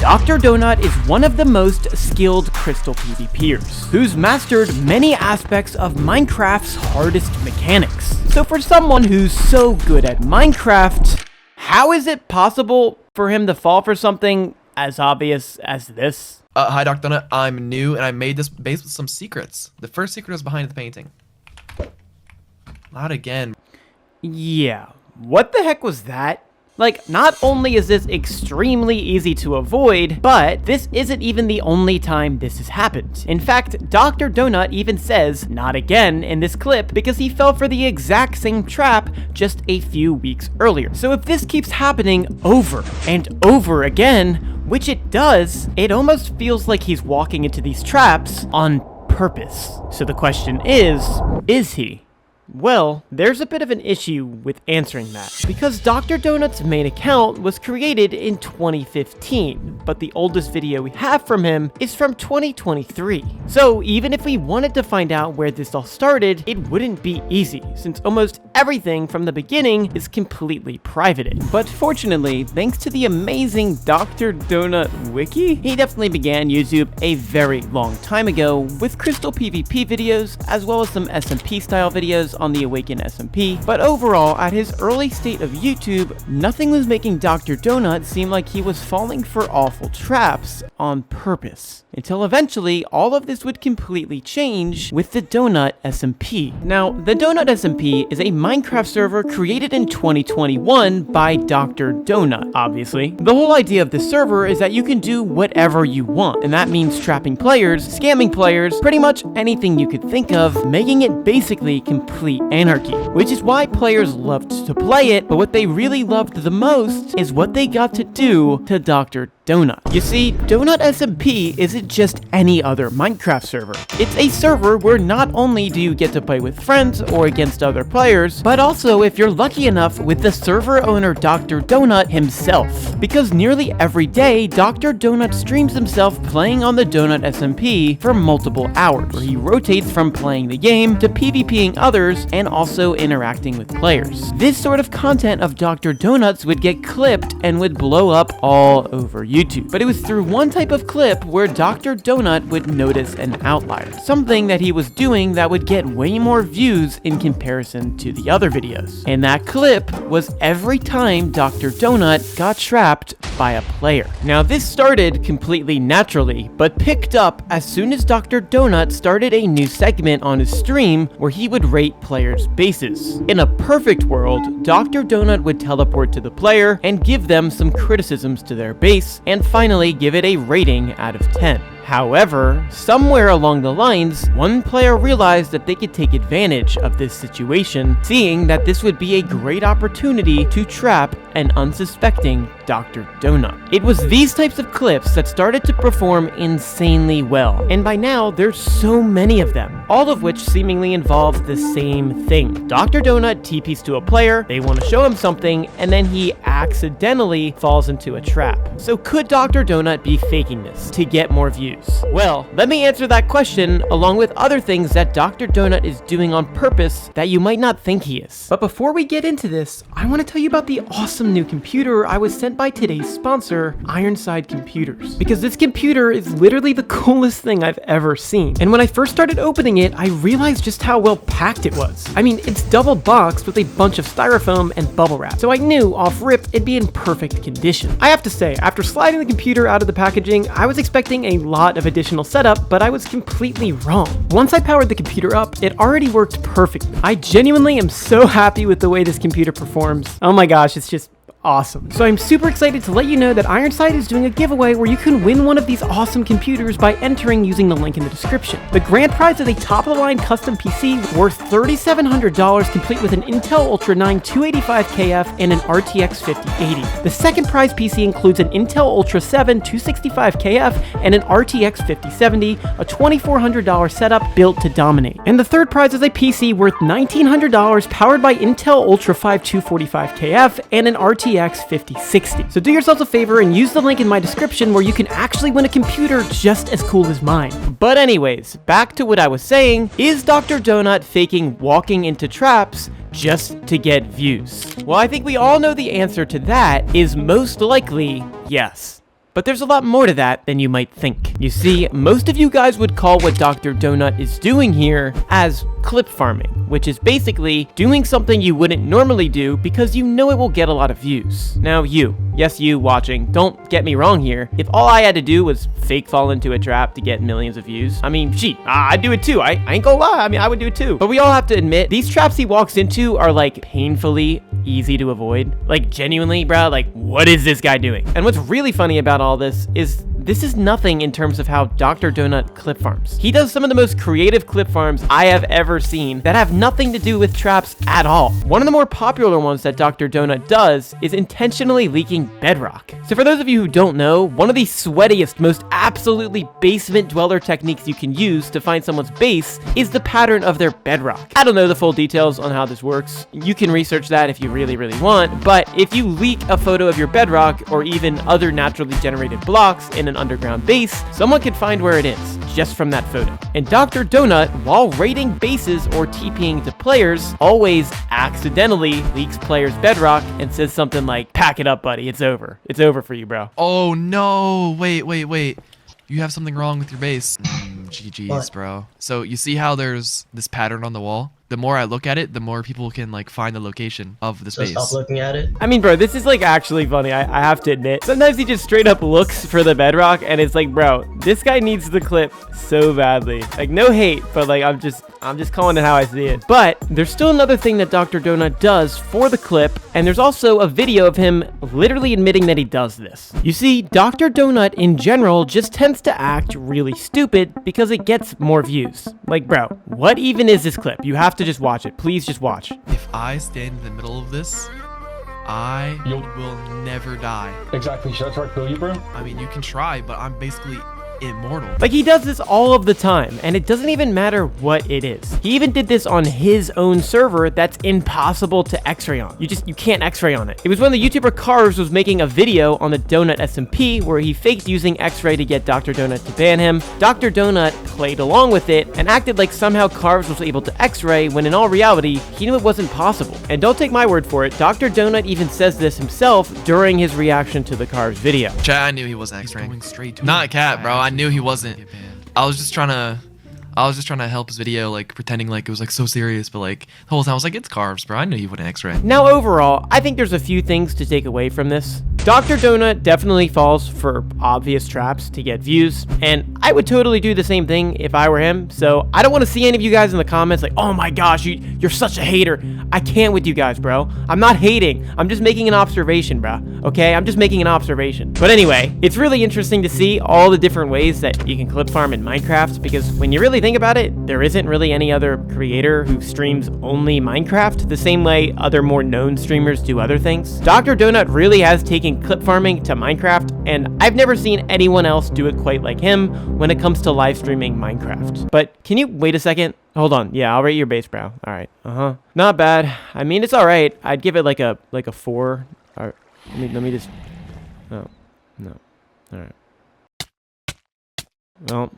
DrDonut is one of the most skilled Crystal PvPers, who's mastered many aspects of Minecraft's hardest mechanics. So for someone who's so good at Minecraft, how is it possible for him to fall for something as obvious as this? Hi, DrDonut. I'm new, and I made this based with some secrets. The first secret is behind the painting. Loud again. Yeah, what the heck was that? Like, not only is this extremely easy to avoid, but this isn't even the only time this has happened. In fact, DrDonut even says, "not again" in this clip because he fell for the exact same trap just a few weeks earlier. So if this keeps happening over and over again, which it does, it almost feels like he's walking into these traps on purpose. So the question is he? Well, there's a bit of an issue with answering that, because DrDonut's main account was created in 2015, but the oldest video we have from him is from 2023. So even if we wanted to find out where this all started, it wouldn't be easy, since almost everything from the beginning is completely privated. But fortunately, thanks to the amazing DrDonut wiki, he definitely began YouTube a very long time ago with Crystal PvP videos, as well as some SMP style videos on the Awaken SMP, but overall, at his early state of YouTube, nothing was making DrDonut seem like he was falling for awful traps on purpose. Until eventually, all of this would completely change with the Donut SMP. Now, the Donut SMP is a Minecraft server created in 2021 by DrDonut, obviously. The whole idea of this server is that you can do whatever you want, and that means trapping players, scamming players, pretty much anything you could think of, making it basically complete anarchy, which is why players loved to play it, but what they really loved the most is what they got to do to DrDonut. You see, Donut SMP isn't just any other Minecraft server. It's a server where not only do you get to play with friends or against other players, but also, if you're lucky enough, with the server owner DrDonut himself. Because nearly every day, DrDonut streams himself playing on the Donut SMP for multiple hours, where he rotates from playing the game to PvPing others and also interacting with players. This sort of content of DrDonut's would get clipped and would blow up all over YouTube. But it was through one type of clip where DrDonut would notice an outlier, something that he was doing that would get way more views in comparison to the other videos. And that clip was every time DrDonut got trapped by a player. Now, this started completely naturally, but picked up as soon as DrDonut started a new segment on his stream where he would rate players' bases. In a perfect world, DrDonut would teleport to the player and give them some criticisms to their base, and finally give it a rating out of 10. However, somewhere along the lines, one player realized that they could take advantage of this situation, seeing that this would be a great opportunity to trap an unsuspecting DrDonut. It was these types of clips that started to perform insanely well, and by now there's so many of them, all of which seemingly involve the same thing. DrDonut TPs to a player, they want to show him something, and then he accidentally falls into a trap. So could DrDonut be faking this to get more views? Well, let me answer that question along with other things that DrDonut is doing on purpose that you might not think he is. But before we get into this, I want to tell you about the awesome new computer I was sent by today's sponsor, Ironside Computers. Because this computer is literally the coolest thing I've ever seen. And when I first started opening it, I realized just how well packed it was. I mean, it's double boxed with a bunch of styrofoam and bubble wrap. So I knew off rip it'd be in perfect condition. I have to say, after sliding the computer out of the packaging, I was expecting a lot of additional setup, but I was completely wrong. Once I powered the computer up, it already worked perfectly. I genuinely am so happy with the way this computer performs. Oh my gosh, it's just awesome. So I'm super excited to let you know that Ironside is doing a giveaway where you can win one of these awesome computers by entering using the link in the description. The grand prize is a top-of-the-line custom PC worth $3,700, complete with an Intel Ultra 9 285KF and an RTX 5080. The second prize PC includes an Intel Ultra 7 265KF and an RTX 5070, a $2,400 setup built to dominate. And the third prize is a PC worth $1,900 powered by Intel Ultra 5 245KF and an RTX 5060. So do yourselves a favor and use the link in my description where you can actually win a computer just as cool as mine. But anyways, back to what I was saying, is DrDonut faking walking into traps just to get views? Well, I think we all know the answer to that is most likely yes. But there's a lot more to that than you might think. You see, most of you guys would call what DrDonut is doing here as clip farming, which is basically doing something you wouldn't normally do because you know it will get a lot of views. Now yes you watching, don't get me wrong here. If all I had to do was fake fall into a trap to get millions of views, I mean, gee, I'd do it too. I ain't gonna lie, I mean, I would do it too. But we all have to admit, these traps he walks into are like painfully easy to avoid. Like genuinely, bro, like what is this guy doing? And what's really funny about all this is nothing in terms of how DrDonut clip farms. He does some of the most creative clip farms I have ever seen that have nothing to do with traps at all. One of the more popular ones that DrDonut does is intentionally leaking bedrock. So for those of you who don't know, one of the sweatiest, most absolutely basement dweller techniques you can use to find someone's base is the pattern of their bedrock. I don't know the full details on how this works. You can research that if you really want, but if you leak a photo of your bedrock or even other naturally generated blocks in an underground base, someone could find where it is just from that photo. And Donut, while raiding bases or TPing to players, always accidentally leaks players' bedrock and says something like, "Pack it up, buddy. It's over. It's over for you, bro." Oh no! Wait. You have something wrong with your base. GG's, What? bro. So you see how there's this pattern on the wall? The more I look at it, the more people can like find the location of the So space. stop looking at it. I mean, bro, this is like actually funny. I have to admit. Sometimes he just straight up looks for the bedrock and it's like, bro, this guy needs the clip so badly. Like, no hate, but like, I'm just calling it how I see it. But there's still another thing that DrDonut does for the clip, and there's also a video of him literally admitting that he does this. You see, DrDonut in general just tends to act really stupid because it gets more views. Like, bro, what even is this clip? You have to just watch it. Please just watch. If I stand in the middle of this, I will never die. Exactly. Should I try to kill you, bro? I mean, you can try, but I'm basically immortal. Like, he does this all of the time, and it doesn't even matter what it is. He even did this on his own server that's impossible to x-ray on. You can't x-ray on it. It was when the YouTuber Carves was making a video on the Donut SMP where he faked using x-ray to get DrDonut to ban him. DrDonut played along with it and acted like somehow Carves was able to x-ray when in all reality, he knew it wasn't possible. And don't take my word for it, DrDonut even says this himself during his reaction to the Carves video. Chat, I knew he was X-raying. Not cat, bro. I knew he wasn't. I was just trying to help his video, like pretending like it was like so serious, but like the whole time I was like, it's Carves, bro. I knew he wouldn't X-ray. Now overall, I think there's a few things to take away from this. DrDonut definitely falls for obvious traps to get views, and I would totally do the same thing if I were him, so I don't want to see any of you guys in the comments like, oh my gosh, you're such a hater. I can't with you guys, bro. I'm not hating. I'm just making an observation, bro. Okay? I'm just making an observation. But anyway, it's really interesting to see all the different ways that you can clip farm in Minecraft, because when you really think about it, there isn't really any other creator who streams only Minecraft the same way other more known streamers do other things. DrDonut really has taken clip farming to Minecraft, and I've never seen anyone else do it quite like him when it comes to live streaming Minecraft. But can you wait a second? Hold on. Yeah, I'll rate your base, bro. All right. Not bad. I mean, it's all right. I'd give it like a 4. All right. Let me just. Oh, no. All right. Well,